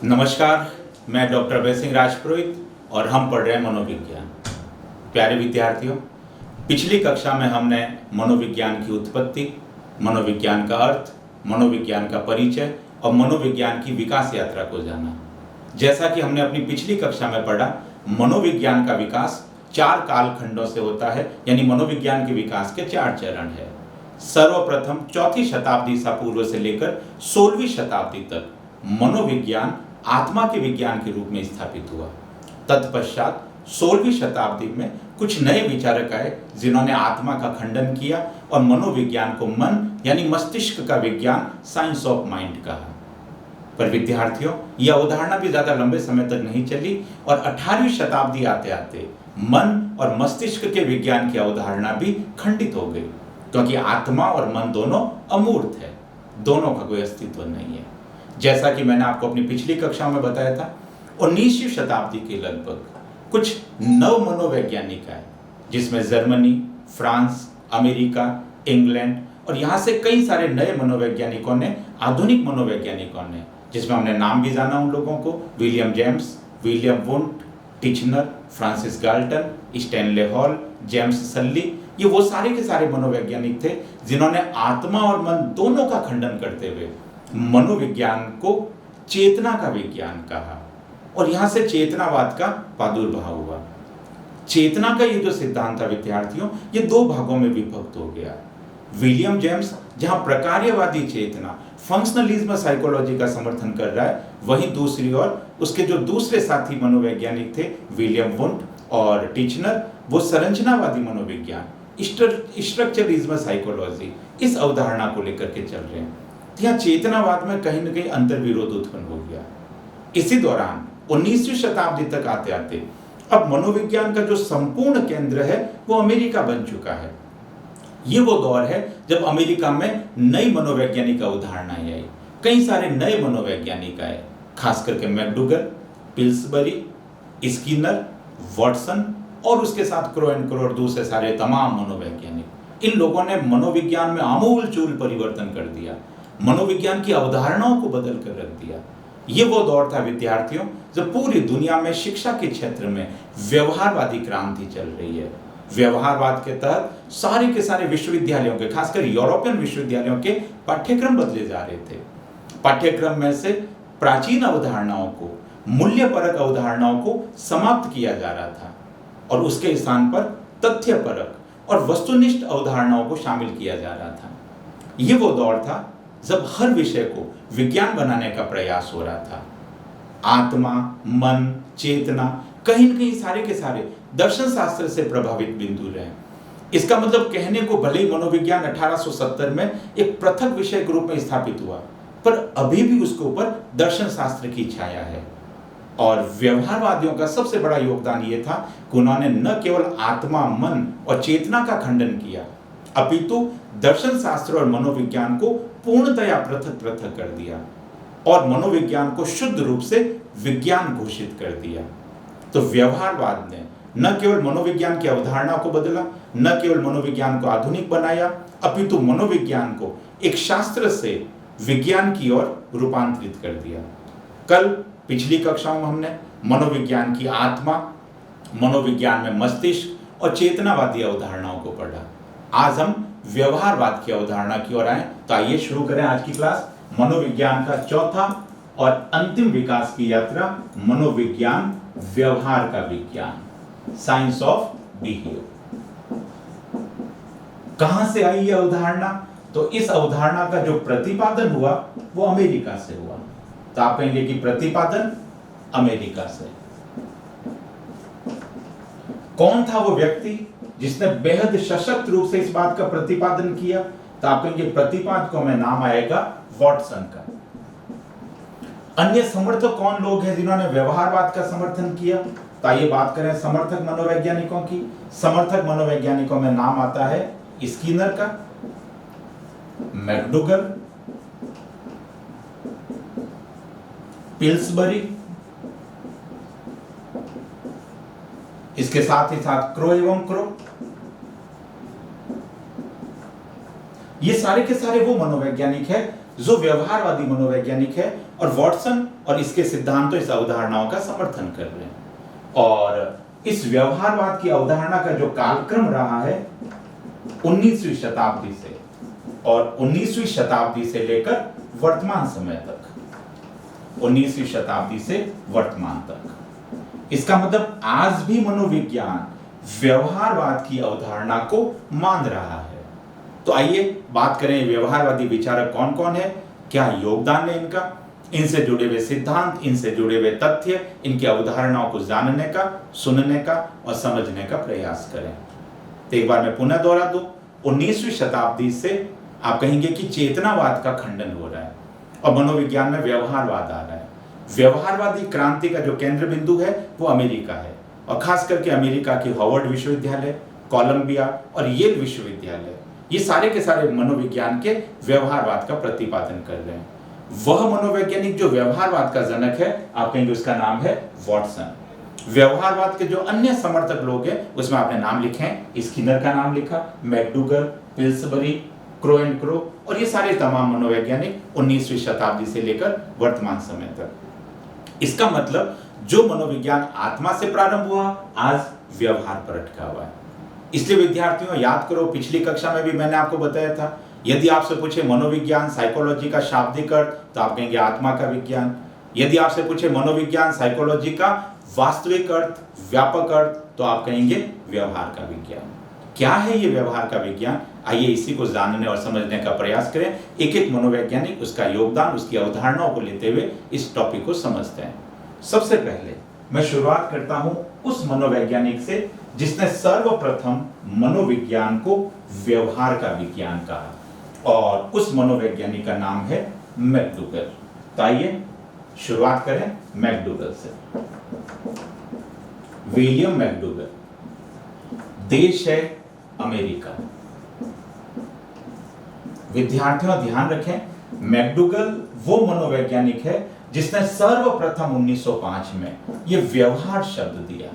नमस्कार, मैं डॉक्टर अभय सिंह राजपुरोहित और हम पढ़ रहे हैं मनोविज्ञान। प्यारे विद्यार्थियों, पिछली कक्षा में हमने मनोविज्ञान की उत्पत्ति, मनोविज्ञान का अर्थ, मनोविज्ञान का परिचय और मनोविज्ञान की विकास यात्रा को जाना। जैसा कि हमने अपनी पिछली कक्षा में पढ़ा, मनोविज्ञान का विकास 4 कालखंडों से होता है, यानी मनोविज्ञान के विकास के 4 चरण है। सर्वप्रथम 4वीं शताब्दी ईसा पूर्व से लेकर 16वीं शताब्दी तक मनोविज्ञान आत्मा के विज्ञान के रूप में स्थापित हुआ। तत्पश्चात 16वीं शताब्दी में कुछ नए विचारक आए जिन्होंने आत्मा का खंडन किया और मनोविज्ञान को मन यानी मस्तिष्क का विज्ञान, साइंस ऑफ माइंड कहा। पर विद्यार्थियों, यह अवधारणा भी ज्यादा लंबे समय तक नहीं चली और 18वीं शताब्दी आते आते मन और मस्तिष्क के विज्ञान की अवधारणा भी खंडित हो गई, क्योंकि आत्मा और मन दोनों अमूर्त है, दोनों का कोई अस्तित्व नहीं है। जैसा कि मैंने आपको अपनी पिछली कक्षाओं में बताया था, 19वीं शताब्दी के लगभग कुछ नव मनोवैज्ञानिक आए, जिसमें जर्मनी, फ्रांस, अमेरिका, इंग्लैंड और यहाँ से कई सारे नए मनोवैज्ञानिकों ने, आधुनिक मनोवैज्ञानिकों ने, जिसमें हमने नाम भी जाना उन लोगों को, William James, William Wundt, Titchener, Francis Galton, Stanley Hall, James Sully, ये वो सारे के सारे मनोवैज्ञानिक थे जिन्होंने आत्मा और मन दोनों का खंडन करते हुए मनोविज्ञान को चेतना का विज्ञान कहा और यहां से चेतनावाद का प्रादुर्भाव हुआ। चेतना का ये जो सिद्धांत था विद्यार्थियों, ये 2 भागों में विभक्त हो गया। विलियम जेम्स जहां प्रकार्यवादी चेतना, फंक्शनलिज्म साइकोलॉजी का समर्थन कर रहा है, वहीं दूसरी ओर उसके जो दूसरे साथी मनोवैज्ञानिक थे, विलियम वुंट और टिचनर, वो संरचनावादी मनोविज्ञान, स्ट्रक्चरलिज्म साइकोलॉजी, इस अवधारणा को लेकर के चल रहे हैं। यहाँ चेतनावाद में कहीं न कहीं अंतर्विरोध उत्पन्न हो गया। इसी दौरान 19वीं शताब्दी तक आते आते अब मनोविज्ञान का जो संपूर्ण केंद्र है वो अमेरिका बन चुका है। ये वो दौर है जब अमेरिका में नई मनोवैज्ञानिक अवधारणाएं आई, कई सारे नए मनोवैज्ञानिक आए, खास करके मैकडूगल, पिल्सबरी, स्किनर, वॉटसन और उसके साथ क्रो एंड क्रो और दूसरे सारे तमाम मनोवैज्ञानिक। इन लोगों ने मनोविज्ञान में आमूल-चूल परिवर्तन कर दिया, मनोविज्ञान की अवधारणाओं को बदल कर रख दिया। ये वो दौर था विद्यार्थियों जब पूरी दुनिया में शिक्षा के क्षेत्र में व्यवहारवादी क्रांति चल रही है। व्यवहारवाद के तहत सारे के सारे विश्वविद्यालयों के, खासकर यूरोपियन विश्वविद्यालयों के पाठ्यक्रम बदले जा रहे थे। पाठ्यक्रम में से प्राचीन अवधारणाओं को, मूल्यपरक अवधारणाओं को समाप्त किया जा रहा था और उसके स्थान पर तथ्यपरक और वस्तुनिष्ठ अवधारणाओं को शामिल किया जा रहा था। ये वो दौर था जब हर विषय को विज्ञान बनाने का प्रयास हो रहा था। आत्मा, मन, चेतना कहीं न कहीं सारे के सारे दर्शन शास्त्र से प्रभावित बिंदु रहे। इसका मतलब कहने को भले ही मनोविज्ञान 1870 में एक पृथक विषय के रूप में स्थापित हुआ, पर अभी भी उसके ऊपर दर्शन शास्त्र की छाया है। और व्यवहारवादियों का सबसे बड़ा योगदान ये था कि उन्होंने न केवल आत्मा, मन और चेतना का खंडन किया, अपितु दर्शन शास्त्र और मनोविज्ञान को पूर्णतया पृथक कर दिया और मनोविज्ञान को शुद्ध रूप से विज्ञान घोषित कर दिया। तो व्यवहारवाद ने न केवल मनोविज्ञान की अवधारणा को बदला, न केवल मनोविज्ञान को आधुनिक बनाया, अपितु मनोविज्ञान को एक शास्त्र से विज्ञान की ओर रूपांतरित कर दिया। कल पिछली कक्षाओं में हमने मनोविज्ञान की आत्मा, मनोविज्ञान में मस्तिष्क और चेतनावादी अवधारणाओं को पढ़ा। आज हम व्यवहारवाद की अवधारणा की ओर आए, तो आइए शुरू करें आज की क्लास। मनोविज्ञान का चौथा और अंतिम विकास की यात्रा, मनोविज्ञान व्यवहार का विज्ञान, साइंस ऑफ बिहेवियर। कहां से आई यह अवधारणा? तो इस अवधारणा का जो प्रतिपादन हुआ वो अमेरिका से हुआ। तो आप कहेंगे कि प्रतिपादन अमेरिका से। कौन था वो व्यक्ति जिसने बेहद सशक्त रूप से इस बात का प्रतिपादन किया? तो आप कहेंगे प्रतिपादकों में नाम आएगा वॉटसन का। अन्य समर्थक कौन लोग हैं जिन्होंने व्यवहारवाद का समर्थन किया? तो आइए बात करें समर्थक मनोवैज्ञानिकों की। समर्थक मनोवैज्ञानिकों में नाम आता है स्किनर का, मैकडूगल, पिल्सबरी, इसके साथ ही साथ क्रो एवं क्रो। ये सारे के सारे वो मनोवैज्ञानिक है जो व्यवहारवादी मनोवैज्ञानिक है और वॉटसन और इसके सिद्धांतों, इस अवधारणाओं का समर्थन कर रहे हैं। और इस व्यवहारवाद की अवधारणा का जो कालक्रम रहा है 19वीं शताब्दी से, और 19वीं शताब्दी से लेकर वर्तमान समय तक, 19वीं शताब्दी से वर्तमान तक, इसका मतलब आज भी मनोविज्ञान व्यवहारवाद की अवधारणा को मान रहा है। तो आइए बात करें व्यवहारवादी विचारक कौन कौन है, क्या योगदान है इनका, इनसे जुड़े हुए सिद्धांत, इनसे जुड़े हुए तथ्य, इनकी अवधारणाओं को जानने का, सुनने का और समझने का प्रयास करें। तो एक बार मैं पुनः दोहरा दूं, 19वीं शताब्दी से आप कहेंगे कि चेतनावाद का खंडन हो रहा है और मनोविज्ञान में व्यवहारवाद आ रहा है। व्यवहारवादी क्रांति का जो केंद्र बिंदु है वो अमेरिका है, और खास करके अमेरिका की हार्वर्ड विश्वविद्यालय, कोलंबिया और येल विश्वविद्यालय, ये सारे के सारे मनोविज्ञान के व्यवहारवाद का प्रतिपादन कर रहे हैं। वह मनोवैज्ञानिक जो व्यवहारवाद का जनक है, आप कहेंगे उसका नाम है वॉटसन। व्यवहारवाद के जो अन्य समर्थक लोग हैं उसमें आपने नाम लिखे हैं, स्किनर का नाम लिखा, McDougall, Pillsbury, crow and crow, और ये सारे तमाम मनोवैज्ञानिक 19वीं शताब्दी से लेकर वर्तमान समय तक। इसका मतलब जो मनोविज्ञान आत्मा से प्रारंभ हुआ आज व्यवहार पर अटका हुआ है। इसलिए विद्यार्थियों याद करो, पिछली कक्षा में भी मैंने आपको बताया था, यदि आपसे पूछे मनोविज्ञान साइकोलॉजी का शाब्दिक अर्थ तो आप कहेंगे आत्मा का विज्ञान। यदि आपसे पूछे मनोविज्ञान साइकोलॉजी का वास्तविक अर्थ, व्यापक अर्थ, तो आप कहेंगे व्यवहार का विज्ञान। क्या है ये व्यवहार का विज्ञान, आइए इसी को जानने और समझने का प्रयास करें। एक एक मनोवैज्ञानिक, उसका योगदान, उसकी अवधारणाओं को लेते हुए इस टॉपिक को समझते हैं। सबसे पहले मैं शुरुआत करता हूं उस मनोवैज्ञानिक से जिसने सर्वप्रथम मनोविज्ञान को व्यवहार का विज्ञान कहा, और उस मनोवैज्ञानिक का नाम है मैकडूगल। तो आइए शुरुआत करें मैकडूगल से। विलियम मैकडूगल, देश है अमेरिका। विद्यार्थियों ध्यान रखें, मैकडूगल वो मनोवैज्ञानिक है जिसने सर्वप्रथम 1905 में ये व्यवहार शब्द दिया।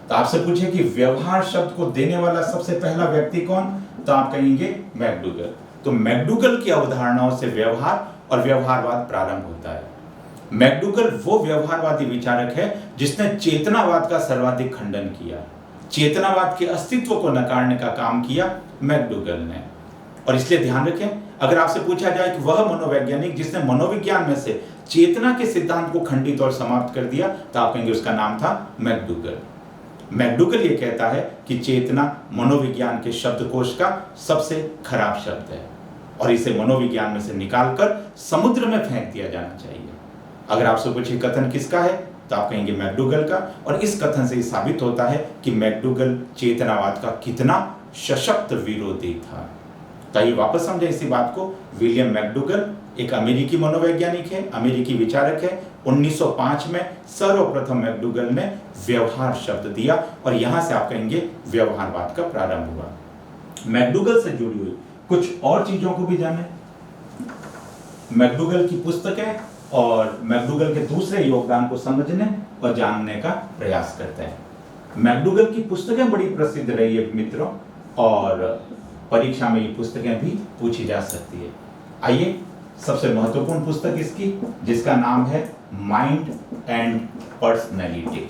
तो आपसे पूछे कि व्यवहार शब्द को देने वाला सबसे पहला व्यक्ति कौन, तो आप कहेंगे मैकडूगल। तो मैकडूगल की अवधारणाओं से व्यवहार और व्यवहारवाद प्रारंभ होता है। मैकडूगल वो व्यवहारवादी विचारक है जिसने चेतनावाद का सर्वाधिक खंडन किया। चेतनावाद के अस्तित्व को नकारने का काम किया मैकडूगल ने। और इसलिए ध्यान रखें, अगर आपसे पूछा जाए कि वह मनोवैज्ञानिक जिसने मनोविज्ञान में से चेतना के सिद्धांत को खंडित और समाप्त कर दिया, तो आप कहेंगे उसका नाम था मैकडूगल। मैकडूगल ये कहता है कि चेतना मनोविज्ञान के शब्दकोश का सबसे खराब शब्द है और इसे मनोविज्ञान में से निकालकर समुद्र में फेंक दिया जाना चाहिए। अगर आपसे पूछे कथन किसका है, तो आप कहेंगे मैकडूगल का। और इस कथन से ये साबित होता है कि मैकडूगल चेतनावाद का कितना सशक्त विरोधी था। तो आइए वापस समझे इसी बात को। विलियम मैकडूगल एक अमेरिकी मनोवैज्ञानिक है, अमेरिकी विचारक है। 1905 में सर्वप्रथम मैकडूगल ने व्यवहार शब्द दिया और यहां से आप कहेंगे व्यवहारवाद का प्रारंभ हुआ। मैकडूगल से जुड़ी हुई कुछ और चीजों को भी जाने, मैकडूगल की पुस्तकें और मैकडूगल के दूसरे योगदान को समझने और जानने का प्रयास करते हैं। मैकडूगल की पुस्तकें बड़ी प्रसिद्ध रही है मित्रों, और परीक्षा में ये पुस्तकें भी पूछी जा सकती है। आइए सबसे महत्वपूर्ण पुस्तक इसकी, जिसका नाम है mind and personality.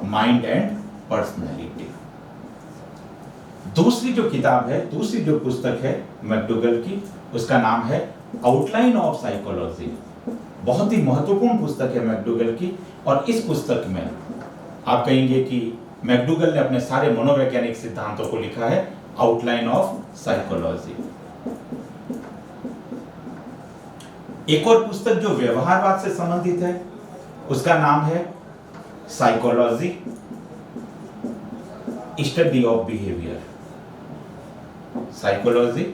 Mind and personality. दूसरी जो किताब है, दूसरी जो पुस्तक है मैकडूगल की, उसका नाम है आउटलाइन ऑफ साइकोलॉजी। बहुत ही महत्वपूर्ण पुस्तक है मैकडूगल की। और इस पुस्तक में आप कहेंगे कि मैकडूगल ने अपने सारे मनोवैज्ञानिक सिद्धांतों को लिखा है, आउटलाइन ऑफ साइकोलॉजी। एक और पुस्तक जो व्यवहारवाद से संबंधित है, उसका नाम है psychology study of behaviour. Psychology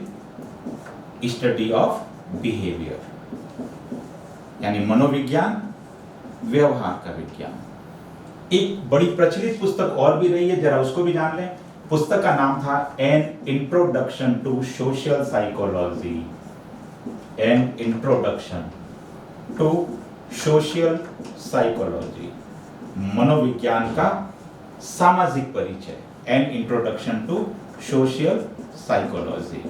study of behaviour, यानी मनोविज्ञान व्यवहार का विज्ञान। एक बड़ी प्रचलित पुस्तक और भी रही है, जरा उसको भी जान लें। पुस्तक का नाम था an introduction to social psychology. An introduction to social psychology, मनोविज्ञान का सामाजिक परिचय। An introduction to social psychology.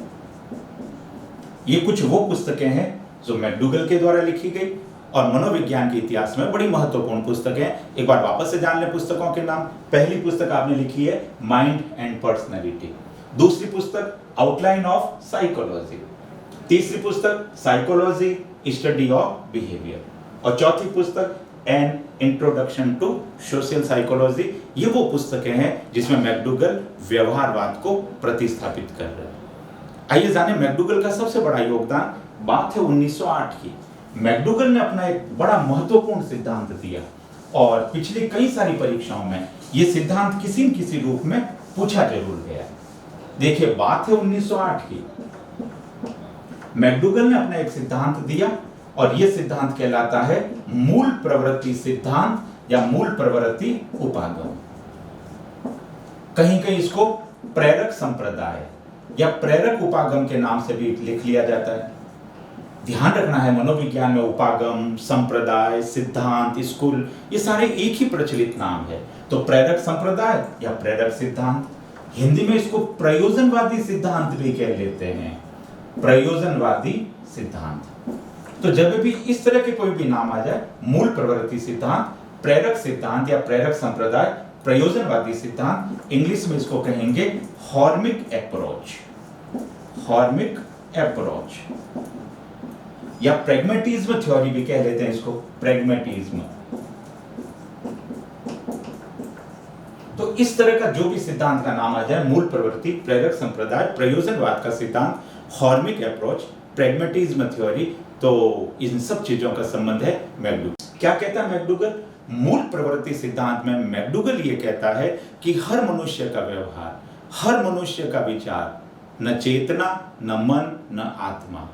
ये कुछ वो पुस्तकें हैं जो मैकडूगल के द्वारा लिखी गई और मनोविज्ञान के इतिहास में बड़ी महत्वपूर्ण पुस्तक है। एक बार वापस से जान लें पुस्तकों के नाम। पहली पुस्तक आपने लिखी है माइंड एंड पर्सनैलिटी, दूसरी पुस्तक आउटलाइन ऑफ साइकोलॉजी, तीसरी पुस्तक साइकोलॉजी स्टडी ऑफ बिहेवियर और चौथी पुस्तक an introduction to social psychology. ये वो पुस्तकें हैं जिसमें मैकडूगल व्यवहारवाद को प्रतिस्थापित कर रहे हैं। आइए जाने मैकडूगल का सबसे बड़ा योगदान। बात है 1908 की। मैकडूगल ने अपना एक बड़ा महत्वपूर्ण सिद्धांत दिया और पिछली कई सारी परीक्षाओं में यह सिद्धांत किसी न किसी रूप में पूछा जरूर गया। देखिए, बात है 1908 की। मैकडूगल ने अपना एक सिद्धांत दिया और यह सिद्धांत कहलाता है मूल प्रवृत्ति सिद्धांत या मूल प्रवृत्ति उपागम। कहीं कहीं इसको प्रेरक संप्रदाय या प्रेरक उपागम के नाम से भी लिख लिया जाता है। ध्यान रखना है, मनोविज्ञान में उपागम, संप्रदाय, सिद्धांत, स्कूल, ये सारे एक ही प्रचलित नाम है। तो प्रेरक संप्रदाय या प्रेरक सिद्धांत, हिंदी में इसको प्रयोजनवादी सिद्धांत भी कह लेते हैं, प्रयोजनवादी सिद्धांत। तो जब भी इस तरह के कोई भी नाम आ जाए, मूल प्रवृत्ति सिद्धांत, प्रेरक सिद्धांत या प्रेरक संप्रदाय, प्रयोजनवादी सिद्धांत, इंग्लिश में इसको कहेंगे हॉर्मिक अप्रोच, हॉर्मिक अप्रोच या प्रैग्मेटिज्म थ्योरी भी कह लेते हैं इसको, प्रैग्मेटिज्म। तो इस तरह का जो भी सिद्धांत का नाम आ जाए, मूल प्रवृत्ति, प्रेरक संप्रदाय, प्रयोजनवाद का सिद्धांत, हॉर्मिक अप्रोच, प्रैग्मेटिज्म थ्योरी, तो इन सब चीजों का संबंध है मैकडूगल। क्या कहता है मैकडूगल? मूल प्रवृत्ति सिद्धांत में मैकडूगल ये कहता है कि हर मनुष्य का व्यवहार, हर मनुष्य का विचार, न चेतना, न मन, न आत्मा,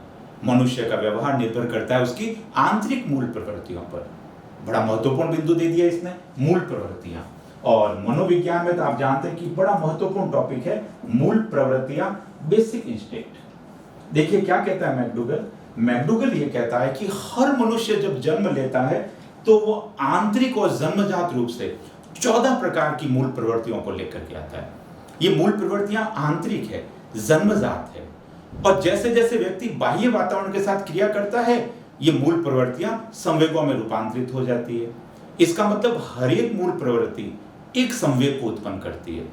मनुष्य का व्यवहार निर्भर करता है उसकी आंतरिक मूल प्रवृत्तियों पर। बड़ा महत्वपूर्ण बिंदु दे दिया इसने, मूल प्रवृत्तियां। और मनोविज्ञान में तो आप जानते हैं कि बड़ा महत्वपूर्ण टॉपिक है मूल प्रवृत्तियां, बेसिक इंस्टिंक्ट। देखिए क्या कहता है मैकडूगल। मैकडूगल ये कहता है कि हर मनुष्य जब जन्म लेता है तो वो आंतरिक और जन्मजात रूप से 14 प्रकार की मूल प्रवृत्तियों को लेकर के आता है। ये मूल प्रवृत्तियां आंतरिक है, जन्मजात है, और जैसे जैसे व्यक्ति बाह्य वातावरण के साथ क्रिया करता है, ये मूल प्रवृत्तियां संवेगों में रूपांतरित हो जाती है। इसका मतलब हर एक मूल प्रवृत्ति एक संवेग को उत्पन्न करती है।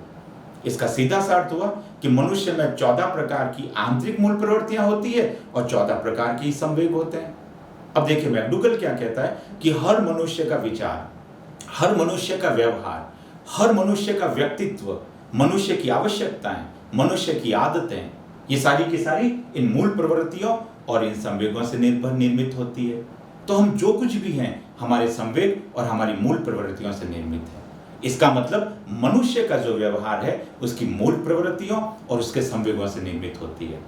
इसका सीधा सा अर्थ हुआ कि मनुष्य में 14 प्रकार की आंतरिक मूल प्रवृत्तियां होती है और 14 प्रकार की संवेग होते हैं। अब देखिए मैकडूगल क्या कहता है कि हर मनुष्य का विचार, हर मनुष्य का व्यवहार, हर मनुष्य का व्यक्तित्व, मनुष्य की आवश्यकताएं, मनुष्य की आदतें, ये सारी की सारी इन मूल प्रवृत्तियों और इन संवेगों से निर्मित होती है। तो हम जो कुछ भी हैं हमारे संवेग और हमारी मूल प्रवृत्तियों से निर्मित है। इसका मतलब मनुष्य का जो व्यवहार है उसकी मूल प्रवृत्तियों और उसके संवेगों से निर्मित होती है।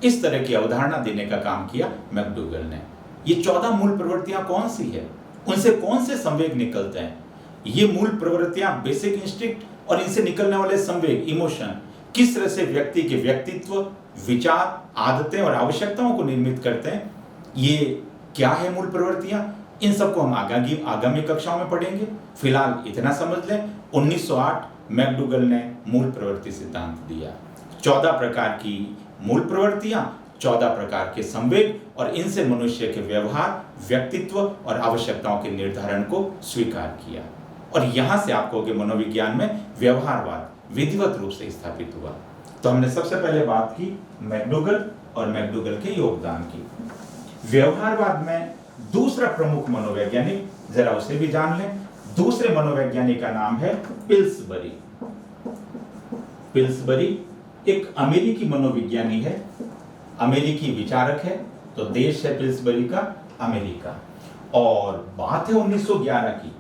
इस तरह की अवधारणा देने का काम किया मैकडूगल ने। ये 14 मूल प्रवृत्तियां कौन सी है, उनसे कौन से संवेग निकलते हैं, ये मूल प्रवृत्तियां, बेसिक इंस्टिंक्ट और इनसे निकलने वाले संवेग, इमोशन, किस तरह से व्यक्ति के व्यक्तित्व, विचार, आदतें और आवश्यकताओं को निर्मित करते हैं, ये क्या है मूल प्रवृत्तियां, इन सबको हम आगामी कक्षाओं में पढ़ेंगे। फिलहाल इतना समझ लें, 1908 मैकडूगल ने मूल प्रवृत्ति सिद्धांत दिया। 14 प्रकार की मूल प्रवृत्तियां, 14 प्रकार के संवेग और इनसे मनुष्य के व्यवहार, व्यक्तित्व और आवश्यकताओं के निर्धारण को स्वीकार किया। और यहां से आपको कि मनोविज्ञान में व्यवहारवाद विधिवत रूप से स्थापित हुआ। तो हमने सबसे पहले बात की मैकडूगल और मैकडूगल के योगदान की। व्यवहारवाद में दूसरा प्रमुख मनोवैज्ञानिक, जरा उसे भी जान लें। दूसरे मनोवैज्ञानिक का नाम है पिल्सबरी। पिल्सबरी एक अमेरिकी मनोविज्ञानी है, अमेरिकी विचारक है। तो देश है पिल्सबरी का अमेरिका। और बात है 1911 की।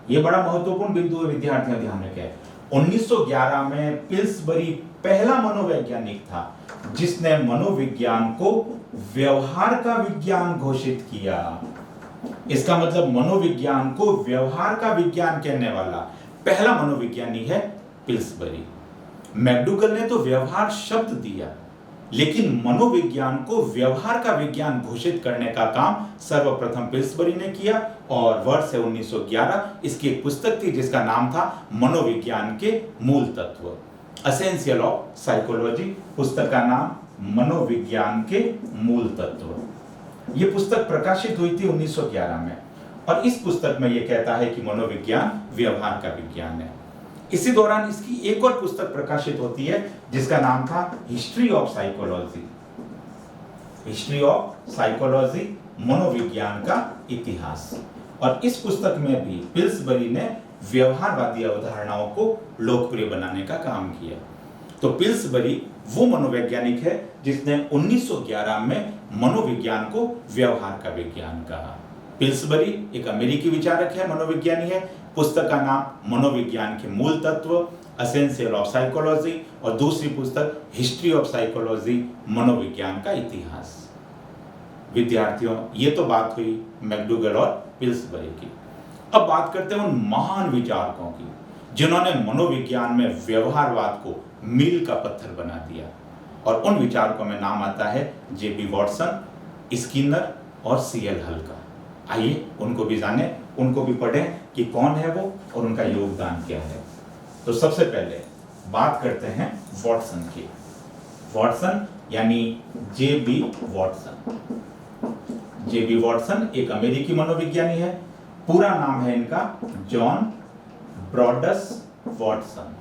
यह बड़ा महत्वपूर्ण बिंदु है, विद्यार्थियों ध्यान रखें। 1911 में पिल्सबरी पहला मनोवैज्ञानिक था जिसने मनोविज्ञान को व्यवहार का विज्ञान घोषित किया। इसका मतलब मनोविज्ञान को व्यवहार का विज्ञान कहने वाला पहला मनोविज्ञानी है पिल्सबरी। मैकडूगल ने तो व्यवहार शब्द दिया, लेकिन मनोविज्ञान को व्यवहार का विज्ञान घोषित करने का काम सर्वप्रथम पिल्सबरी ने किया। और वर्ष है 1911। इसकी एक पुस्तक थी जिसका नाम था मनोविज्ञान के मूल तत्व, एसेंशियल ऑफ साइकोलॉजी। पुस्तक का नाम मनोविज्ञान के मूल तत्व। ये पुस्तक प्रकाशित हुई थी 1911 में और इस पुस्तक में ये कहता है कि मनोविज्ञान व्यवहार का विज्ञान है। इसी दौरान इसकी एक और पुस्तक प्रकाशित होती है जिसका नाम था history of psychology. History of psychology, मनोविज्ञान का इतिहास। और इस पुस्तक में भी पिल्सबरी ने व्यवहारवादी अवधारणाओं को लोकप्रिय बनाने का काम किया। तो पिल्सबरी वो मनोवैज्ञानिक है जिसने 1911 में मनोविज्ञान को व्यवहार का विज्ञान कहा। पिल्सबरी एक अमेरिकी विचारक है, मनोविज्ञानी है। पुस्तक का नाम मनोविज्ञान के मूल तत्व, एसेंशियल ऑफ साइकोलॉजी, और दूसरी पुस्तक हिस्ट्री ऑफ साइकोलॉजी, मनोविज्ञान का इतिहास। विद्यार्थियों, ये तो बात हुई मैकडूगल और पिल्सबरी की। अब बात करते हैं उन महान विचारकों की जिन्होंने मनोविज्ञान में व्यवहारवाद को मील का पत्थर बना दिया। और उन विचारकों में नाम आता है जेबी वॉटसन, स्किनर और सीएल हल का। आइए उनको भी जाने, उनको भी पढ़ें कि कौन है वो और उनका योगदान क्या है। तो सबसे पहले बात करते हैं वॉटसन की। वॉटसन यानी जेबी वॉटसन। जेबी वॉटसन एक अमेरिकी मनोविज्ञानी है। पूरा नाम है इनका जॉन ब्रॉडस वॉटसन।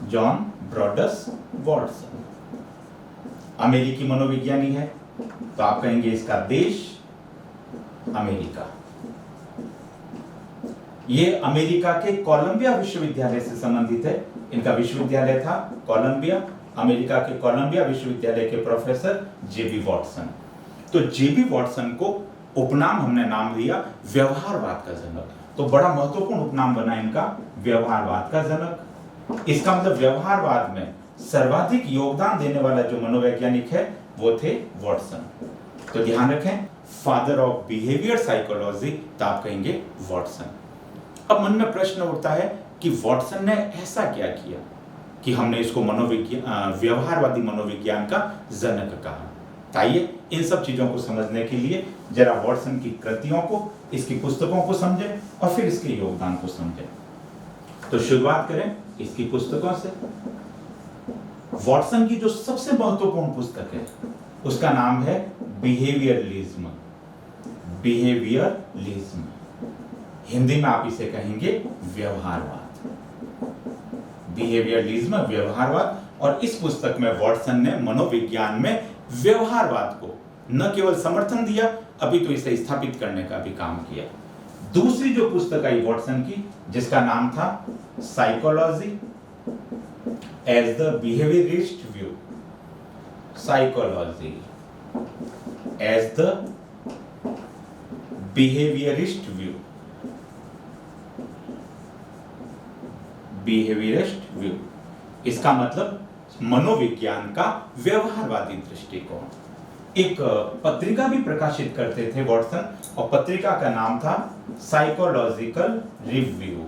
जॉन ब्रॉडस वॉटसन अमेरिकी मनोविज्ञानी है। तो आप कहेंगे इसका देश अमेरिका। ये अमेरिका के कोलंबिया विश्वविद्यालय से संबंधित है। इनका विश्वविद्यालय था कोलंबिया। अमेरिका के कोलंबिया विश्वविद्यालय के प्रोफेसर जेबी वॉटसन। तो जेबी वॉटसन को उपनाम हमने नाम दिया व्यवहारवाद का जनक। तो बड़ा महत्वपूर्ण उपनाम बना इनका व्यवहारवाद का जनक। इसका मतलब व्यवहारवाद में सर्वाधिक योगदान देने वाला जो मनोवैज्ञानिक है वो थे वॉटसन। तो ध्यान रखें, फादर ऑफ बिहेवियर साइकोलॉजी, तो आप कहेंगे वॉटसन। अब मन में प्रश्न उठता है कि वॉटसन ने ऐसा क्या किया कि हमने इसको व्यवहारवादी मनोविज्ञान का जनक कहा। आइए इन सब चीजों को समझने के लिए जरा वॉटसन की कृतियों को, इसकी पुस्तकों को समझें और फिर इसके योगदान को समझें। तो शुरुआत करें इसकी पुस्तकों से। वॉटसन की जो सबसे महत्वपूर्ण पुस्तक है उसका नाम है बिहेवियरलिज्म। बिहेवियरलिज्म, हिंदी में आप इसे कहेंगे व्यवहारवाद। बिहेवियरलिज्म, व्यवहारवाद। और इस पुस्तक में वॉटसन ने मनोविज्ञान में व्यवहारवाद को न केवल समर्थन दिया, अभी तो इसे स्थापित करने का भी काम किया। दूसरी जो पुस्तक आई वॉटसन की, जिसका नाम था psychology as the behaviourist view. Psychology as the behaviourist view. Behaviourist view, इसका मतलब मनोविज्ञान का व्यवहारवादी दृष्टिकोण। एक पत्रिका भी प्रकाशित करते थे वॉटसन और पत्रिका का नाम था साइकोलॉजिकल रिव्यू।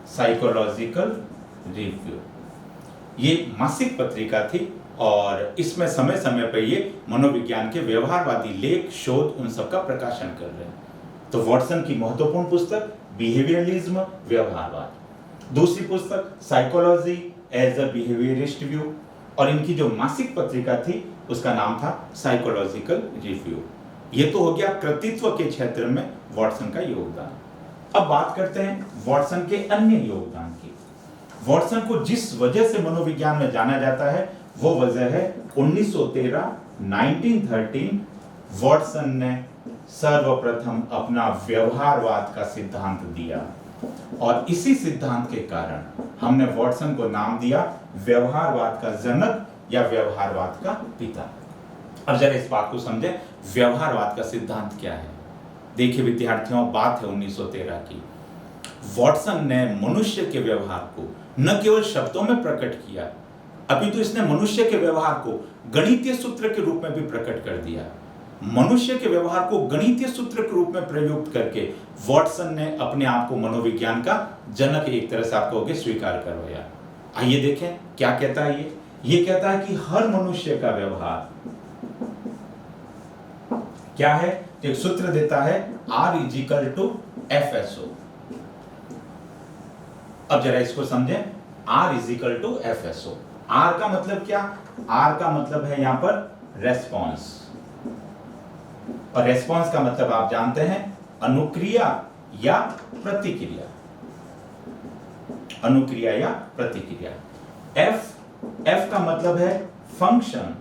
साइकोलॉजिकल रिव्यू ये मासिक पत्रिका थी और इसमें समय समय पर ये मनोविज्ञान के व्यवहारवादी लेख, शोध, उन सब का प्रकाशन कर रहे हैं। तो वॉटसन की महत्वपूर्ण पुस्तक बिहेवियरलिज्म, व्यवहारवाद। दूसरी पुस्तक psychology as a behaviourist view, और इनकी जो मासिक पत्रिका थी उसका नाम था साइकोलॉजिकल रिव्यू। ये तो हो गया कृतित्व के क्षेत्र में वॉटसन का योगदान। अब बात करते हैं वॉटसन के अन्य योगदान की। वॉटसन को जिस वजह से मनोविज्ञान में जाना जाता है वो वजह है 1913 वॉटसन ने सर्वप्रथम अपना व्यवहारवाद का सिद्धांत दिया और इसी सिद्धांत के कारण हमने वॉटसन को नाम दिया व्यवहारवाद का जनक या व्यवहारवाद का पिता। अब जरा इस बात को समझें, व्यवहारवाद का सिद्धांत क्या है। देखिए विद्यार्थियों, बात है 1913 की। वॉटसन ने मनुष्य के व्यवहार को न केवल शब्दों में प्रकट किया, अभी तो इसने मनुष्य के व्यवहार को गणितीय सूत्र के रूप में भी प्रकट कर दिया। मनुष्य के व्यवहार को गणितीय सूत्र के रूप में प्रयुक्त करके वॉटसन ने अपने आप को मनोविज्ञान का जनक एक तरह से आप कहोगे स्वीकार करवाया। आइए देखें क्या कहता है ये कहता है कि हर मनुष्य का व्यवहार क्या है, एक सूत्र देता है R = FSO। अब जरा इसको समझें, R is equal to FSO। R का मतलब क्या? R का मतलब है यहां पर रेस्पॉन्स, और रेस्पॉन्स का मतलब आप जानते हैं अनुक्रिया या प्रतिक्रिया, अनुक्रिया या प्रतिक्रिया। F का मतलब है फंक्शन,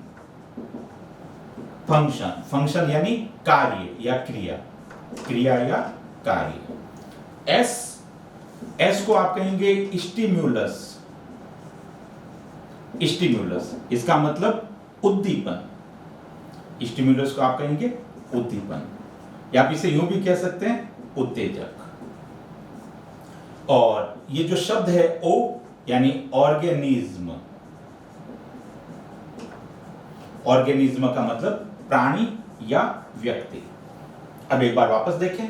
फंक्शन फंक्शन यानी कार्य या क्रिया, क्रिया या कार्य। S को आप कहेंगे स्टिम्युलस, स्टिम्युलस इसका मतलब उद्दीपन, स्टिम्युलस को आप कहेंगे उद्दीपन, या आप इसे यूं भी कह सकते हैं उत्तेजक। और ये जो शब्द है O यानी ऑर्गेनिज्म, ऑर्गेनिज्म का मतलब प्राणी या व्यक्ति। अब एक बार वापस देखें,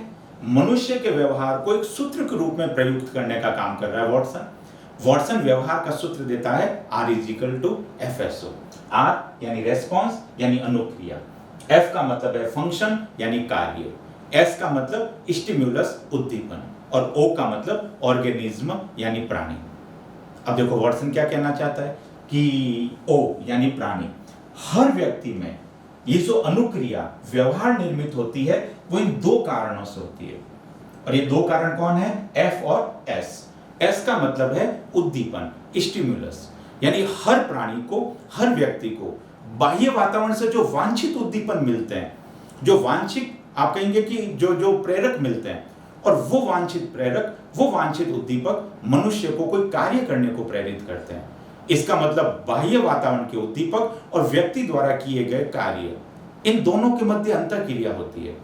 मनुष्य के व्यवहार को एक सूत्र के रूप में प्रयुक्त करने का काम कर रहा है वॉटसन। वॉटसन व्यवहार का सूत्र देता है R is equal to FSO। R यानी रेस्पॉन्स यानी अनुक्रिया, F का मतलब है फंक्शन यानी कार्य, S का मतलब स्टिम्युलस उद्दीपन, और O का मतलब ऑर्गेनिज्म यानी प्राणी। अब देखो वॉटसन क्या कहना चाहता है कि O यानी प्राणी, हर व्यक्ति में ये जो अनुक्रिया व्यवहार निर्मित होती है वो इन दो कारणों से होती है, और ये दो कारण कौन है? F और S। S का मतलब है उद्दीपन, स्टिम्युलस, यानी हर प्राणी को, हर व्यक्ति को बाह्य वातावरण से जो वांछित उद्दीपन मिलते हैं, जो वांछित आप कहेंगे कि जो प्रेरक मिलते हैं, और वो वांछित प्रेरक, वो वांछित उद्दीपक मनुष्य को कोई कार्य करने को प्रेरित करते हैं। इसका मतलब बाह्य वातावरण के उद्दीपक और व्यक्ति द्वारा किए गए कार्य, इन दोनों के मध्य अंतःक्रिया होती है,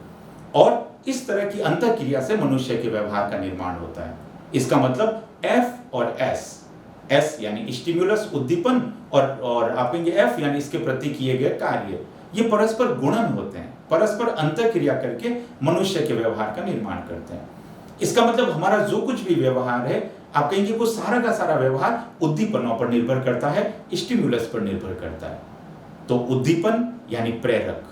और इस तरह की अंतःक्रिया से मनुष्य के व्यवहार का निर्माण होता है। इसका मतलब F और S यानी स्टिम्युलस उद्दीपन, और आप कहेंगे F यानी इसके प्रति किए गए कार्य, ये परस्पर गुणन होते हैं, परस्पर अंतःक्रिया करके मनुष्य के व्यवहार का निर्माण करते हैं। इसका मतलब हमारा जो कुछ भी व्यवहार है, आप कहेंगे वो सारा का सारा व्यवहार उद्दीपनों पर निर्भर करता है, स्टिम्युलस पर निर्भर करता है। तो उद्दीपन यानी प्रेरक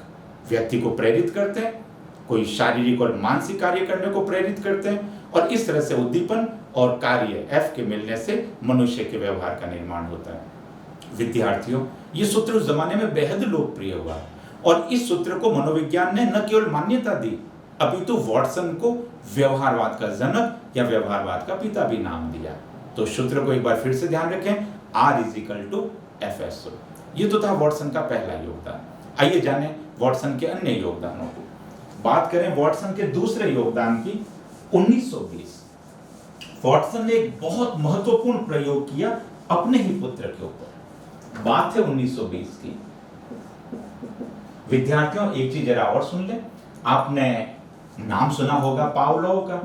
व्यक्ति को प्रेरित करते हैं, कोई शारीरिक और मानसिक कार्य करने को प्रेरित करते हैं, और इस तरह से उद्दीपन और कार्य F के मिलने से मनुष्य के व्यवहार का निर्माण होता है। विद्यार्थियों, ये सूत्र उस जमाने में बेहद लोकप्रिय हुआ, और इस सूत्र को मनोविज्ञान ने न केवल मान्यता दी, अपितु वॉटसन को व्यवहारवाद का जनक या व्यवहारवाद का पिता भी नाम दिया। तो सूत्र को एक बार फिर से ध्यान रखें, R is equal to FSO। ये तो था वॉटसन का पहला योगदान। आइए जानें वॉटसन के अन्य योगदानों को। बात करें वॉटसन के दूसरे योगदान की। 1920 वॉटसन ने एक बहुत महत्वपूर्ण प्रयोग किया अपने ही पुत्र के ऊपर। बात है 1920 की। विद्यार्थियों, एक चीज जरा और सुन लें, आपने नाम सुना होगा पावलोव का।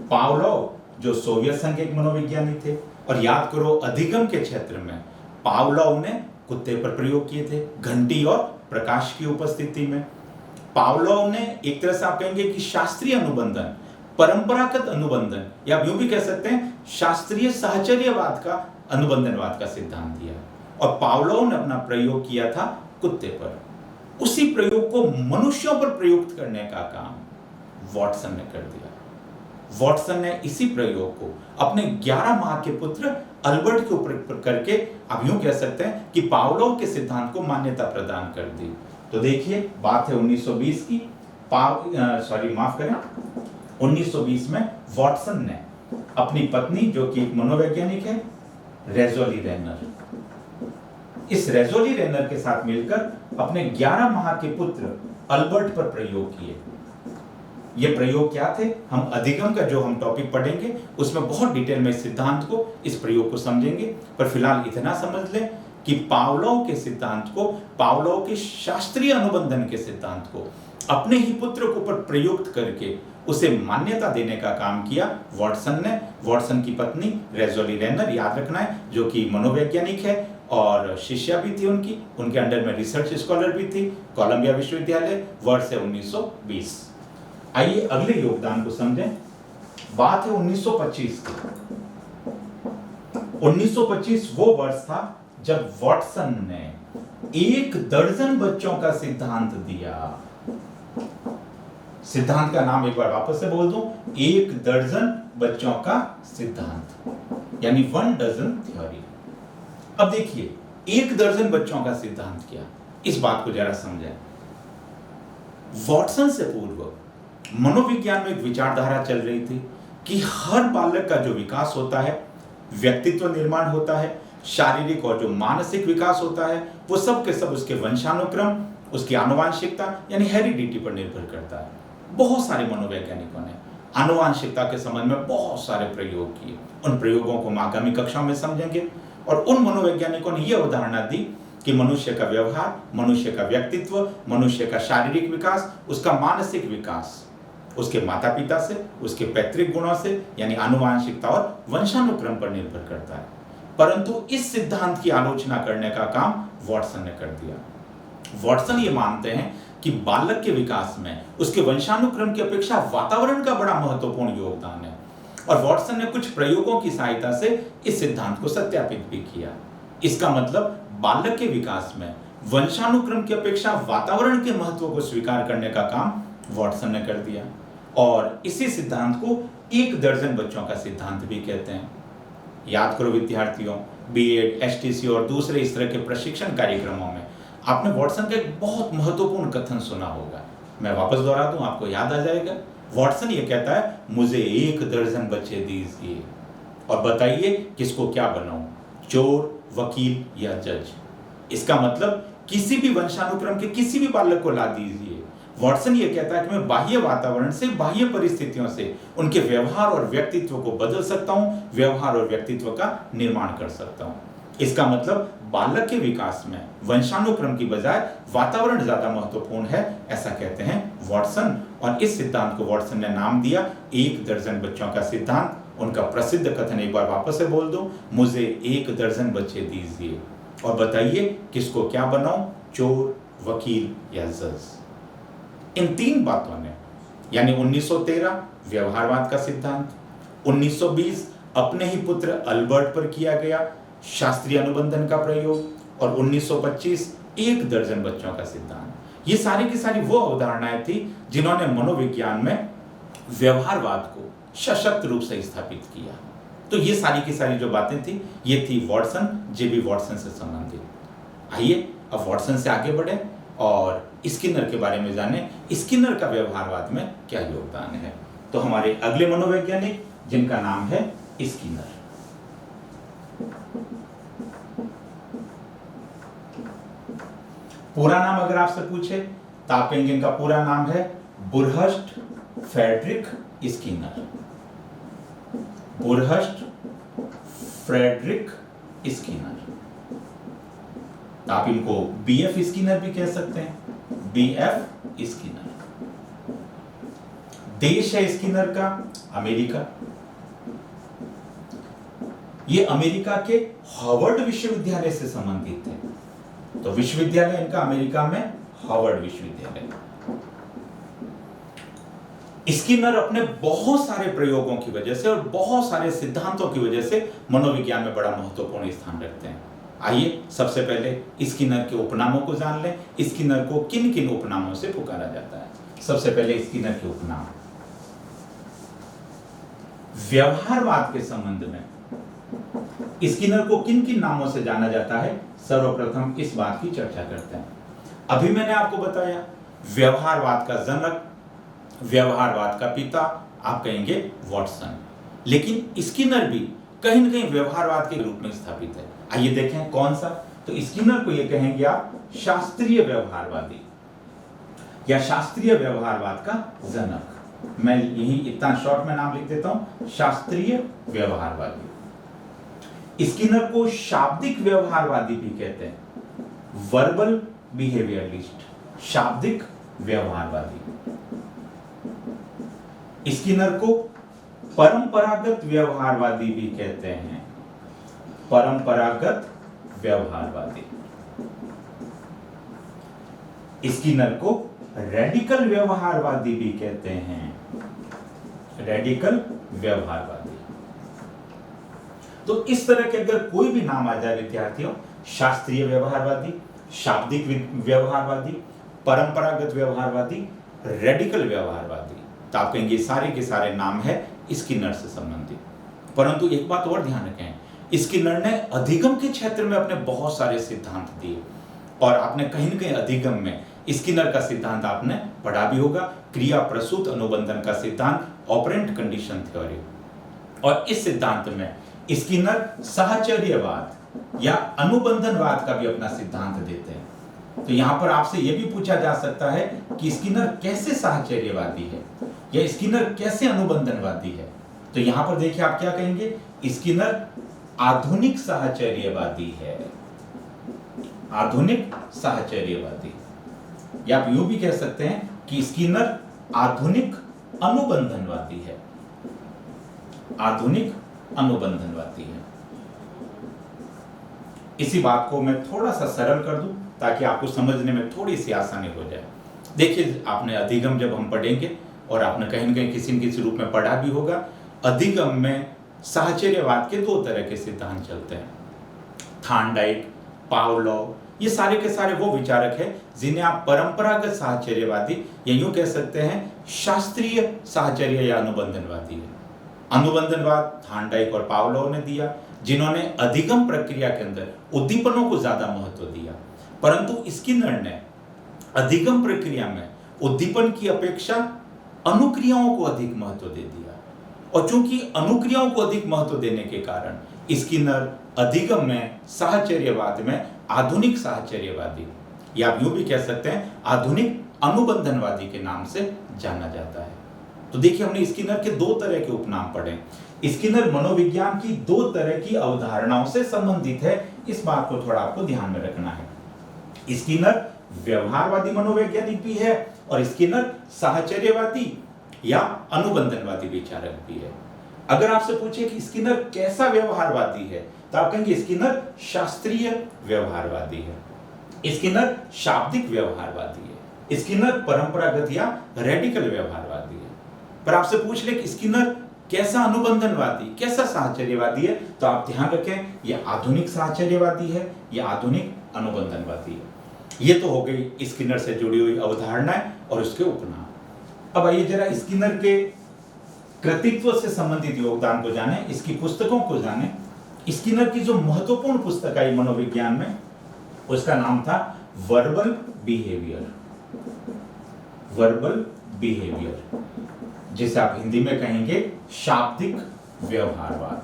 पावलोव जो सोवियत संघ के एक मनोविज्ञानी थे, और याद करो अधिगम के क्षेत्र में पावलोव ने कुत्ते पर प्रयोग किए थे, घंटी और प्रकाश की उपस्थिति में। पावलोव ने एक तरह से आप कहेंगे कि शास्त्रीय अनुबंधन, परंपरागत अनुबंधन, या यूं भी कह सकते हैं शास्त्रीय साहचर्यवाद का, अनुबंधनवाद का सिद्धांत दिया, और पावलोव ने अपना प्रयोग किया था कुत्ते पर। उसी प्रयोग को मनुष्यों पर प्रयुक्त करने का काम वॉटसन ने कर दिया। वॉटसन ने इसी प्रयोग को अपने 11 माह के पुत्र अल्बर्ट के ऊपर करके आप यूं कह सकते हैं कि पावलोव के सिद्धांत को मान्यता प्रदान कर दी। तो देखिए, बात है 1920 की। माफ करें, 1920 में वॉटसन ने अपनी पत्नी, जो कि एक मनोवैज्ञानिक है, रेजोली रेनर, इस रेजोली रेनर के साथ मिलकर अपने 11 माह के पुत्र अल्बर्ट पर प्रयोग किए। ये प्रयोग क्या थे, हम अधिगम का जो हम टॉपिक पढ़ेंगे उसमें बहुत डिटेल में इस सिद्धांत को, इस प्रयोग को समझेंगे। पर फिलहाल इतना समझ लें कि पावलोव के सिद्धांत को, पावलोव के शास्त्रीय अनुबंधन के सिद्धांत को अपने ही पुत्र के ऊपर प्रयुक्त करके उसे मान्यता देने का काम किया वॉटसन ने। वॉटसन की पत्नी रेजोली रेनर, याद रखना है, जो कि मनोवैज्ञानिक है और शिष्या भी थी उनकी, उनके अंडर में रिसर्च स्कॉलर भी थी, कोलंबिया विश्वविद्यालय, वर्ष है 1920। आइए अगले योगदान को समझें। बात है 1925 की। 1925 वो वर्ष था जब वॉटसन ने 1 दर्जन बच्चों का सिद्धांत दिया। सिद्धांत का नाम एक बार वापस से बोल दूं, 1 दर्जन बच्चों का सिद्धांत। यानी 1 डजन थ्योरी। अब देखिए 1 दर्जन बच्चों का सिद्धांत क्या, इस बात को जरा समझें। वॉटसन से पूर्व मनोविज्ञान में एक विचारधारा चल रही थी कि हर बालक का जो विकास होता है, व्यक्तित्व निर्माण होता है, शारीरिक और जो मानसिक विकास होता है, वो सब के सब उसके वंशानुक्रम, उसकी आनुवांशिकता यानी हेरिडिटी पर निर्भर करता है। बहुत सारे मनोवैज्ञानिकों ने आनुवांशिकता के संबंध में बहुत सारे प्रयोग किए। उन प्रयोगों को हम आगामी कक्षाओं में समझेंगे। और उन मनोवैज्ञानिकों ने यह अवधारणा दी कि मनुष्य का व्यवहार, मनुष्य का व्यक्तित्व, मनुष्य का शारीरिक विकास, उसका मानसिक विकास उसके माता पिता से, उसके पैतृक गुणों से यानी आनुवांशिकता और वंशानुक्रम पर निर्भर करता है। परंतु इस सिद्धांत की आलोचना करने का काम वॉटसन ने कर दिया। वॉटसन ये मानते हैं कि बालक के विकास में उसके वंशानुक्रम की अपेक्षा वातावरण का बड़ा महत्वपूर्ण योगदान है। और वॉटसन ने कुछ प्रयोगों की सहायता से इस सिद्धांत को सत्यापित भी किया। इसका मतलब बालक के विकास में वंशानुक्रम की अपेक्षा वातावरण के महत्व को स्वीकार करने का काम वॉटसन ने कर दिया। और इसी सिद्धांत को 1 दर्जन बच्चों का सिद्धांत भी कहते हैं। याद करो विद्यार्थियों, बीएड, एसटीसी और दूसरे इस तरह के प्रशिक्षण कार्यक्रमों में आपने वॉटसन का एक बहुत महत्वपूर्ण कथन सुना होगा। मैं वापस दोहरा दूं, आपको याद आ जाएगा। वॉटसन ये कहता है, मुझे 1 दर्जन बच्चे दीजिए और बताइए किसको क्या बनाऊं, चोर, वकील या जज। इसका मतलब किसी भी वंशानुक्रम के किसी भी बालक को ला दीजिए। वॉटसन ये कहता है कि मैं बाह्य वातावरण से, बाह्य परिस्थितियों से उनके व्यवहार और व्यक्तित्व को बदल सकता हूं, व्यवहार और व्यक्तित्व का निर्माण कर सकता हूं। इसका मतलब बालक के विकास में वंशानुक्रम की बजाय वातावरण ज्यादा महत्वपूर्ण है, ऐसा कहते हैं वॉटसन। और इस सिद्धांत को वॉटसन ने नाम दिया 1 दर्जन बच्चों का सिद्धांत। उनका प्रसिद्ध कथन एक बार वापस से बोल दो, मुझे 1 दर्जन बच्चे दीजिए और बताइए किसको क्या बनाऊं, चोर, वकील या जज। इन 3 बातों ने यानी 1913 व्यवहारवाद का सिद्धांत, 1920 अपने ही पुत्र अल्बर्ट पर किया गया शास्त्रीय अनुबंधन का प्रयोग और 1925 1 दर्जन बच्चों का सिद्धांत। ये सारी की सारी वो अवधारणाएं थी जिन्होंने मनोविज्ञान में व्यवहारवाद को सशक्त रूप से स्थापित किया। तो ये सारी की सारी जो बातें थी, ये थी वॉटसन, जेबी वॉटसन से संबंधित। आइए अब वॉटसन से आगे बढ़े और स्किनर के बारे में जाने, स्किनर का व्यवहारवाद में क्या योगदान है। तो हमारे अगले मनोवैज्ञानिक जिनका नाम है स्किनर। पूरा नाम अगर आपसे पूछे तो आप कहेंगे इनका पूरा नाम है Burrhus Frederic Skinner. Burrhus Frederic Skinner. आप इनको बीएफ स्किनर भी कह सकते हैं, बीएफ स्किनर। देश है स्किनर का अमेरिका। ये अमेरिका के हार्वर्ड विश्वविद्यालय से संबंधित है। तो विश्वविद्यालय इनका अमेरिका में हार्वर्ड विश्वविद्यालय। स्किनर अपने बहुत सारे प्रयोगों की वजह से और बहुत सारे सिद्धांतों की वजह से मनोविज्ञान में बड़ा महत्वपूर्ण स्थान रखते हैं। आइए सबसे पहले स्किनर के उपनामों को जान लें। स्किनर को किन किन उपनामों से पुकारा जाता है। सबसे पहले स्किनर के उपनाम। व्यवहारवाद के संबंध में स्किनर को किन किन नामों से जाना जाता है, सर्वप्रथम इस बात की चर्चा करते हैं। अभी मैंने आपको बताया व्यवहारवाद का जनक, व्यवहारवाद का पिता आप कहेंगे वॉटसन, लेकिन स्किनर भी कहीं न कहीं व्यवहारवाद के रूप में स्थापित है। आइए देखें कौन सा। तो स्किनर को ये कहेंगे आप शास्त्रीय व्यवहारवादी या शास्त्रीय व्यवहारवाद का जनक। मैं यही इतना शॉर्ट में नाम लिख देता हूं, शास्त्रीय व्यवहारवादी। स्किनर को शाब्दिक व्यवहारवादी भी कहते हैं, वर्बल बिहेवियरलिस्ट, शाब्दिक व्यवहारवादी। स्किनर को परंपरागत व्यवहारवादी भी कहते हैं, परंपरागत व्यवहारवादी। स्किनर को रेडिकल व्यवहारवादी भी कहते हैं, रेडिकल व्यवहारवादी। तो इस तरह के अगर कोई भी नाम आ जाए विद्यार्थियों, शास्त्रीय व्यवहारवादी, शाब्दिक व्यवहारवादी, परंपरागत व्यवहारवादी, रेडिकल व्यवहारवादी, तो आप कहेंगे सारे के सारे नाम है स्किनर से संबंधित। परंतु एक बात और ध्यान रखें, स्किनर ने अधिगम के क्षेत्र में अपने बहुत सारे सिद्धांत दिए और आपने कहीं न कहीं अधिगम में स्किनर का सिद्धांत आपने पढ़ा भी होगा, क्रिया प्रसूत अनुबंधन का सिद्धांत, ऑपरेंट कंडीशन थ्योरी। और इस सिद्धांत में स्किनर साहचर्यवाद या अनुबंधनवाद का भी अपना सिद्धांत देते हैं। तो यहां पर आपसे यह भी पूछा जा सकता है कि स्किनर कैसे साहचर्यवादी है या स्किनर कैसे अनुबंधनवादी है। तो यहां पर देखिए आप क्या कहेंगे, स्किनर आधुनिक साहचर्यवादी है, आधुनिक साहचर्यवादी। या आप यूं भी कह सकते हैं कि स्किनर आधुनिक अनुबंधनवादी है, आधुनिक अनुबंधनवादी है। इसी बात को मैं थोड़ा सा सरल कर दूं ताकि आपको समझने में थोड़ी सी आसानी हो जाए। देखिए, आपने अधिगम जब हम पढ़ेंगे और आपने कहीं न कहीं किसी न किसी रूप में पढ़ा भी होगा, अधिगम में साहचर्यवाद के दो तरह के सिद्धांत चलते हैं, थार्नडाइक, पावलोव। ये सारे के सारे वो विचारक हैं जिन्हें आप परंपरागत साहचर्यवादी या यूं कह सकते हैं शास्त्रीय साहचर्य या अनुबंधनवादी है। अनुबंधनवाद थार्नडाइक और पावलोव ने दिया, जिन्होंने अधिगम प्रक्रिया के अंदर उद्दीपनों को ज्यादा महत्व दिया, परंतु स्किनर ने अधिगम प्रक्रिया में उद्दीपन की अपेक्षा अनुक्रियाओं को अधिक महत्व दे दिया। और चूंकि अनुक्रियाओं को अधिक महत्व देने के कारण स्किनर अधिगम में साहचर्यवाद में आधुनिक साहचर्यवादी या आप यूं भी कह सकते हैं आधुनिक अनुबंधनवादी के नाम से जाना जाता है। तो देखिए, हमने स्किनर के दो तरह के उपनाम पढ़े। स्किनर मनोविज्ञान की दो तरह की अवधारणाओं से संबंधित है, इस बात को थोड़ा आपको ध्यान में रखना है। स्किनर व्यवहारवादी मनोवैज्ञानिक भी है और स्किनर साहचर्यवादी या अनुबंधनवादी विचारक भी है। अगर आपसे पूछे कि स्किनर कैसा व्यवहारवादी है तो आप कहेंगे स्किनर शास्त्रीय व्यवहारवादी है, स्किनर शाब्दिक व्यवहारवादी है, स्किनर परंपरागत या रेडिकल व्यवहारवादी है। पर आपसे पूछ ले कि स्किनर कैसा अनुबंधनवादी, कैसा साहचर्यवादी है, तो आप ध्यान रखें यह आधुनिक साहचर्यवादी है या आधुनिक अनुबंधनवादी है। ये तो हो गई स्किनर से जुड़ी हुई अवधारणाएं और उसके उपनाम। अब आइए जरा स्किनर के कृतित्व से संबंधित योगदान को जाने, इसकी पुस्तकों को जाने। स्किनर की जो महत्वपूर्ण पुस्तक आई मनोविज्ञान में, उसका नाम था वर्बल बिहेवियर, वर्बल बिहेवियर, जिसे आप हिंदी में कहेंगे शाब्दिक व्यवहारवाद,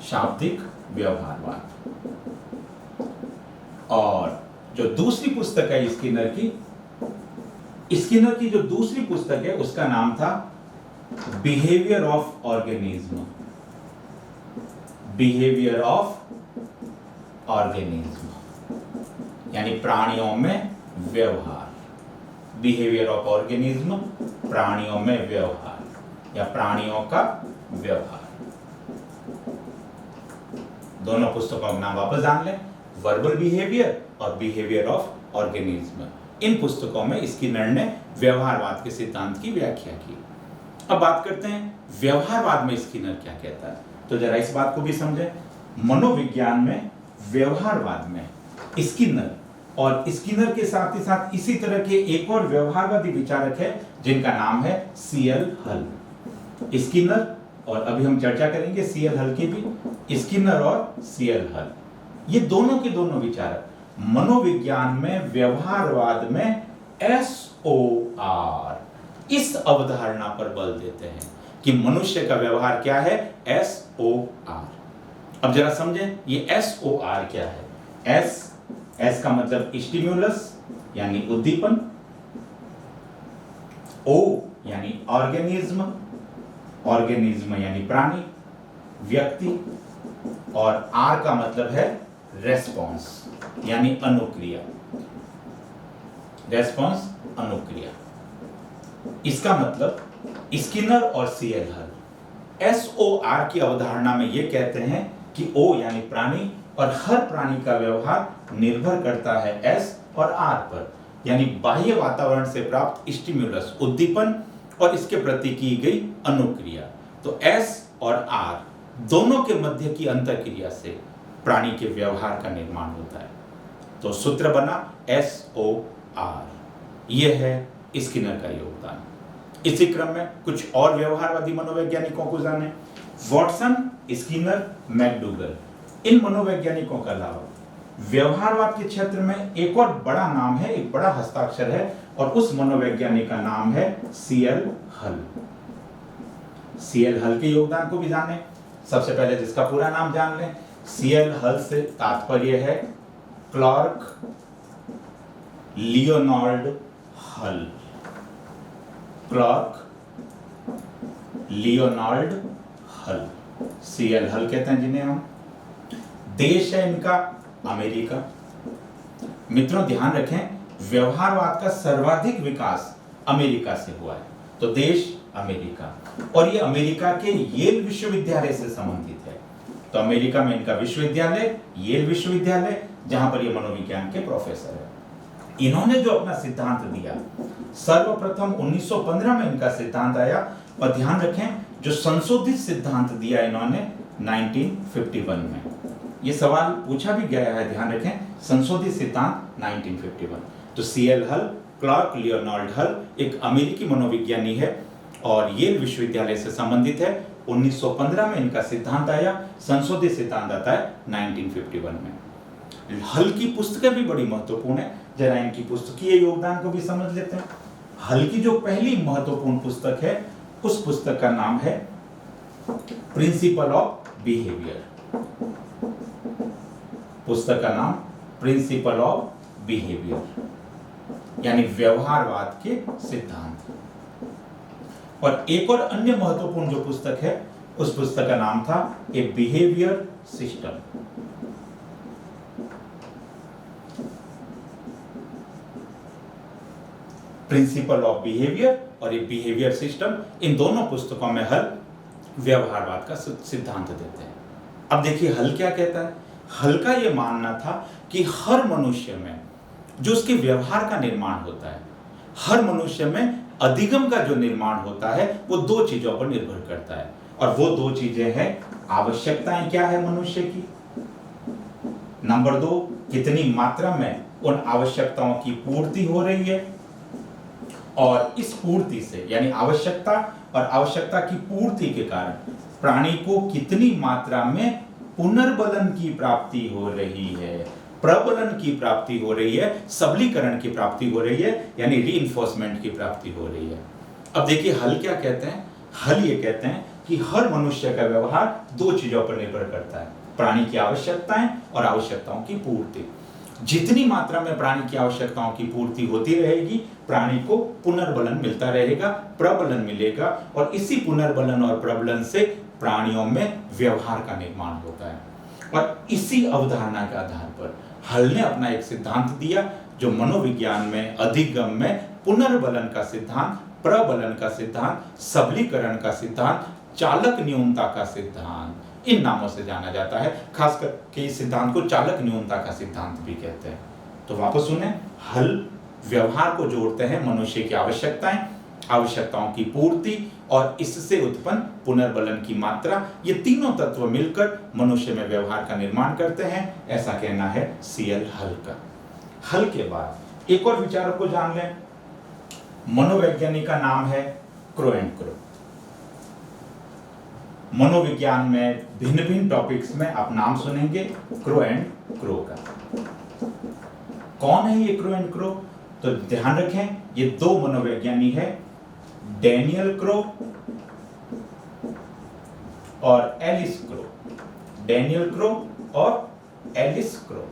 शाब्दिक व्यवहारवाद। और जो दूसरी पुस्तक है स्किनर की जो दूसरी पुस्तक है उसका नाम था behaviour of organism, behaviour of organism, यानी प्राणियों में व्यवहार, बिहेवियर ऑफ ऑर्गेनिज्म, प्राणियों में व्यवहार या प्राणियों का व्यवहार। दोनों पुस्तकों का नाम वापस जान लें, वर्बल बिहेवियर और बिहेवियर ऑफ ऑर्गेनिज्म। इन पुस्तकों में स्किनर ने व्यवहारवाद के सिद्धांत की व्याख्या की। अब बात करते हैं व्यवहारवाद में स्किनर क्या कहता है, तो जरा इस बात को भी समझें। मनोविज्ञान में व्यवहारवाद में स्किनर और स्किनर के साथ ही साथ इसी तरह के एक और व्यवहारवादी विचारक है जिनका नाम है सीएल हल। स्किनर और अभी हम चर्चा करेंगे सीएल हल की भी, स्किनर और सीएल हल ये दोनों के दोनों विचारक मनोविज्ञान में व्यवहारवाद में SOR इस अवधारणा पर बल देते हैं कि मनुष्य का व्यवहार क्या है, SOR। अब जरा समझें ये SOR क्या है। S का मतलब स्टिम्युलस यानी उद्दीपन, O यानी ऑर्गेनिज्म, ऑर्गेनिज्म यानी प्राणी, व्यक्ति, और R का मतलब है रेस्पॉन्स यानी अनुक्रिया, रेस्पॉन्स अनुक्रिया। इसका मतलब स्किनर और सीएल हल SOR की अवधारणा में यह कहते हैं कि O यानी प्राणी और हर प्राणी का व्यवहार निर्भर करता है S और R पर, यानी बाह्य वातावरण से प्राप्त स्टिम्युलस उद्दीपन और इसके प्रति की गई अनुक्रिया। तो S और R दोनों के मध्य की अंतःक्रिया से प्राणी के व्यवहार का निर्माण होता है। तो सूत्र बना SOR। यह है स्किनर का योगदान। इसी क्रम में कुछ और व्यवहारवादी मनोवैज्ञानिकों को जाने। Watson Skinner, McDougall. इन मनोवैज्ञानिकों के अलावा व्यवहारवाद के क्षेत्र में एक और बड़ा नाम है, एक बड़ा हस्ताक्षर है, और उस मनोवैज्ञानिक का नाम है सीएल हल। सीएल हल के योगदान को भी जानें। सबसे पहले जिसका पूरा नाम जान लें। सीएल हल से तात्पर्य है क्लार्क लियोनार्ड हल। क्लार्क लियोनार्ड हल, सीएल हल कहते हैं जिन्हें हम। देश है इनका अमेरिका। मित्रों ध्यान रखें, व्यवहारवाद का सर्वाधिक विकास अमेरिका से हुआ है, तो देश अमेरिका, और ये अमेरिका के येल विश्वविद्यालय से संबंधित है। तो अमेरिका में इनका विश्वविद्यालय येल विश्वविद्यालय, जहां पर ये मनोविज्ञान के प्रोफेसर है। इन्होंने जो अपना सिद्धांत दिया, सर्वप्रथम 1915 में इनका सिद्धांत आया, और ध्यान रखें जो संशोधित सिद्धांत दिया इन्होंने 1951 में। ये सवाल पूछा भी गया है, ध्यान रखें, संशोधित सिद्धांत 1951। तो सीएल हल, क्लार्क लियोनार्ड हल एक अमेरिकी मनोविज्ञानी है और येल विश्वविद्यालय से संबंधित है। 1915 में इनका सिद्धांत आया, संशोधित सिद्धांत आता है 1951 में। हल की पुस्तकें भी बड़ी महत्वपूर्ण है, जरा इनकी पुस्तकीय योगदान को भी समझ लेते हैं। हल की जो पहली महत्वपूर्ण पुस्तक है, उस पुस्तक का नाम है प्रिंसिपल ऑफ बिहेवियर। पुस्तक का नाम प्रिंसिपल ऑफ बिहेवियर, यानी व्यवहारवाद के सिद्धांत। और एक और अन्य महत्वपूर्ण जो पुस्तक है, उस पुस्तक का नाम था a behaviour system. Principle of behaviour और ये बिहेवियर सिस्टम, इन दोनों पुस्तकों में हल व्यवहारवाद का सिद्धांत देते हैं। अब देखिए हल क्या कहता है। हल का ये मानना था कि हर मनुष्य में जो उसके व्यवहार का निर्माण होता है, हर मनुष्य में अधिगम का जो निर्माण होता है, वो दो चीजों पर निर्भर करता है, और वो दो चीजें हैं, आवश्यकताएं क्या है मनुष्य की, नंबर 2 कितनी मात्रा में उन आवश्यकताओं की पूर्ति हो रही है, और इस पूर्ति से यानी आवश्यकता और आवश्यकता की पूर्ति के कारण प्राणी को कितनी मात्रा में पुनर्बलन की प्राप्ति हो रही है, प्रबलन की प्राप्ति हो रही है, सबलीकरण की प्राप्ति हो रही है, यानी रीइंफोर्समेंट की प्राप्ति हो रही है। अब देखिए हल क्या कहते हैं। हल ये कहते हैं कि हर मनुष्य का व्यवहार दो चीजों पर निर्भर करता है, प्राणी की आवश्यकताएं और आवश्यकताओं की पूर्ति। जितनी मात्रा में प्राणी की आवश्यकताओं की पूर्ति होती रहेगी, प्राणी को पुनर्बलन मिलता रहेगा, प्रबलन मिलेगा, और इसी पुनर्बलन और प्रबलन से प्राणियों में व्यवहार का निर्माण होता है। और इसी अवधारणा के आधार पर हल ने अपना एक सिद्धांत दिया, जो मनोविज्ञान में अधिगम में पुनर्बलन का सिद्धांत, प्रबलन का सिद्धांत, सबलीकरण का सिद्धांत, चालक न्यूनता का सिद्धांत, इन नामों से जाना जाता है। खासकर के इस सिद्धांत को चालक न्यूनता का सिद्धांत भी कहते हैं। तो वापस सुने, हल व्यवहार को जोड़ते हैं मनुष्य की आवश्यकताएं, आवश्यकताओं की पूर्ति और इससे उत्पन्न पुनर्बलन की मात्रा, ये तीनों तत्व मिलकर मनुष्य में व्यवहार का निर्माण करते हैं, ऐसा कहना है सीएल हल का। हल के बाद एक और विचारक को जान लें। मनोवैज्ञानिक का नाम है क्रो एंड क्रो। मनोविज्ञान में भिन्न भिन्न टॉपिक्स में आप नाम सुनेंगे क्रो एंड क्रो का। कौन है ये क्रो एंड क्रो? तो ध्यान रखें, ये दो मनोवैज्ञानिक है, डैनियल क्रो और एलिस क्रो। डैनियल क्रो और एलिस क्रो।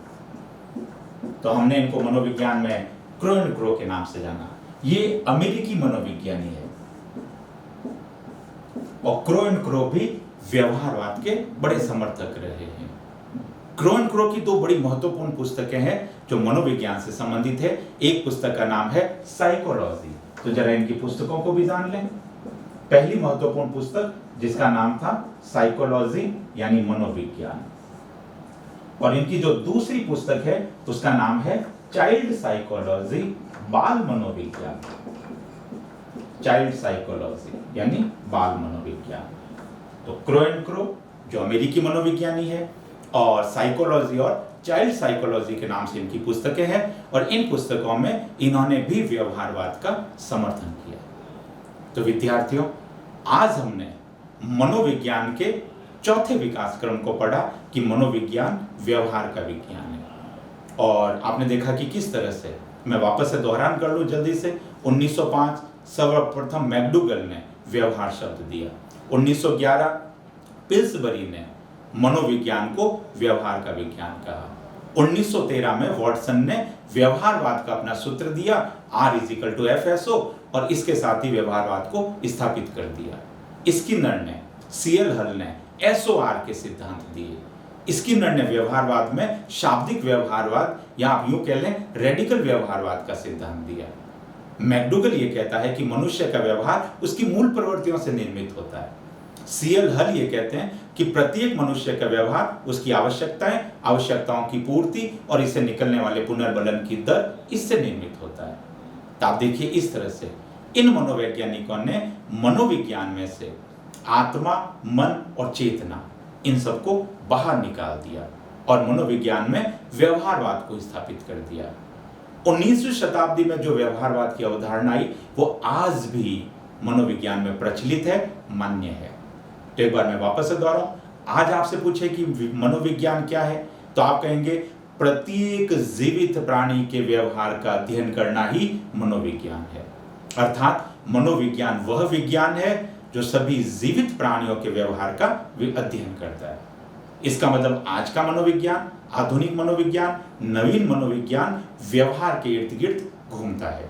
तो हमने इनको मनोविज्ञान में क्रो एंड क्रो के नाम से जाना। ये अमेरिकी मनोविज्ञानी है और क्रो एंड क्रो भी व्यवहारवाद के बड़े समर्थक रहे हैं। क्रो एंड क्रो की दो बड़ी महत्वपूर्ण पुस्तकें हैं जो मनोविज्ञान से संबंधित है। एक पुस्तक का नाम है साइकोलॉजी। तो जरा इनकी पुस्तकों को भी जान लें। पहली महत्वपूर्ण पुस्तक जिसका नाम था साइकोलॉजी यानी मनोविज्ञान, और इनकी जो दूसरी पुस्तक है उसका नाम है चाइल्ड साइकोलॉजी, बाल मनोविज्ञान। चाइल्ड साइकोलॉजी यानी बाल मनोविज्ञान। तो क्रो एंड क्रो जो अमेरिकी मनोविज्ञानी है, और साइकोलॉजी और चाइल्ड साइकोलॉजी के नाम से इनकी पुस्तकें हैं, और इन पुस्तकों में इन्होंने भी व्यवहारवाद का समर्थन किया। तो विद्यार्थियों, आज हमने मनोविज्ञान के चौथे विकास क्रम को पढ़ा कि मनोविज्ञान व्यवहार का विज्ञान है। और आपने देखा कि किस तरह से, मैं वापस से दोहरान कर लूँ जल्दी से। 1905 सर्वप्रथम मैकडूगल ने व्यवहार शब्द दिया। 1911 पिल्सबरी ने मनोविज्ञान को व्यवहार का विज्ञान कहा। 1913 में वॉटसन ने व्यवहारवाद का अपना सूत्र दिया, R=FSO, और इसके साथ ही व्यवहारवाद को स्थापित कर दिया। स्किनर ने, CL हल ने SOR के सिद्धांत दिए। स्किनर ने व्यवहारवाद में शाब्दिक व्यवहारवाद या आप यूं कह लें रेडिकल व्यवहारवाद का सिद्धांत दिया। मैकडूगल ये कहता है कि मनुष्य का व्यवहार उसकी मूल प्रवृत्तियों से निर्मित होता है। CL हल ये कहते हैं कि प्रत्येक मनुष्य का व्यवहार उसकी आवश्यकताओं की पूर्ति और इससे निकलने वाले पुनर्बलन की दर इससे निर्मित होता है। तो आप देखिए इस तरह से इन मनोवैज्ञानिकों ने मनोविज्ञान में से आत्मा, मन और चेतना, इन सबको बाहर निकाल दिया और मनोविज्ञान में व्यवहारवाद को स्थापित कर दिया। 19वीं शताब्दी में जो व्यवहारवाद की अवधारणा आई वो आज भी मनोविज्ञान में प्रचलित है, मान्य है। तो एक बार मैं वापस से दोहराऊं, आज आपसे पूछे कि मनोविज्ञान क्या है, तो आप कहेंगे प्रत्येक जीवित प्राणी के व्यवहार का अध्ययन करना ही मनोविज्ञान है। अर्थात मनोविज्ञान वह विज्ञान है जो सभी जीवित प्राणियों के व्यवहार का अध्ययन करता है। इसका मतलब आज का मनोविज्ञान, आधुनिक मनोविज्ञान, नवीन मनोविज्ञान व्यवहार के इर्द गिर्द घूमता है।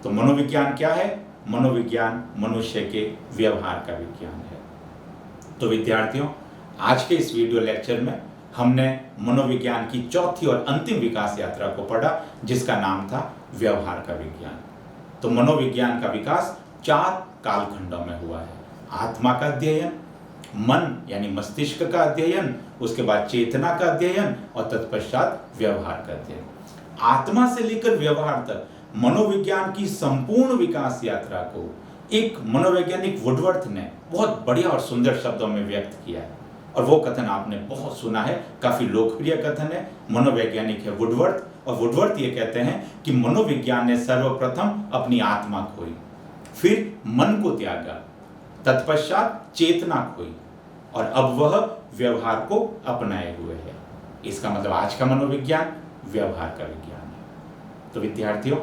तो मनोविज्ञान क्या है? मनोविज्ञान मनुष्य के व्यवहार का विज्ञान है। तो विद्यार्थियों, आज के इस वीडियो लेक्चर में हमने मनोविज्ञान की चौथी और अंतिम विकास यात्रा को पढ़ा, जिसका नाम था व्यवहार का विज्ञान। तो मनोविज्ञान का विकास 4 कालखंडों में हुआ है। आत्मा का अध्ययन, मन यानी मस्तिष्क का अध्ययन, उसके बाद चेतना का अध्ययन और तत्पश्चात व्यवहार का अध्ययन। आत्मा से लेकर व्यवहार तक मनोविज्ञान की संपूर्ण विकास यात्रा को एक मनोवैज्ञानिक वुडवर्थ ने बहुत बढ़िया और सुंदर शब्दों में व्यक्त किया है। और वो कथन आपने बहुत सुना है, काफी लोकप्रिय कथन है। मनोवैज्ञानिक है वुडवर्थ, और वुडवर्थ ये कहते हैं कि मनोविज्ञान ने सर्वप्रथम अपनी आत्मा खोई, फिर मन को त्यागा, तत्पश्चात चेतना खोई और अब वह व्यवहार को अपनाए हुए है। इसका मतलब आज का मनोविज्ञान व्यवहार का विज्ञान है। तो विद्यार्थियों,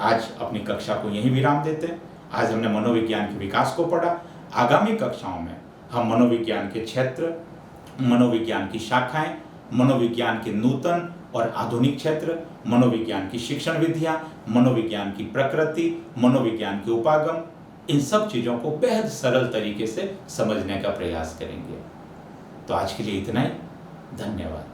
आज अपनी कक्षा को यहीं विराम देते हैं। आज हमने मनोविज्ञान के विकास को पढ़ा। आगामी कक्षाओं में हम मनोविज्ञान के क्षेत्र, मनोविज्ञान की शाखाएं, मनोविज्ञान के नूतन और आधुनिक क्षेत्र, मनोविज्ञान की शिक्षण विधियां, मनोविज्ञान की प्रकृति, मनोविज्ञान के उपागम, इन सब चीजों को बेहद सरल तरीके से समझने का प्रयास करेंगे। तो आज के लिए इतना ही। धन्यवाद।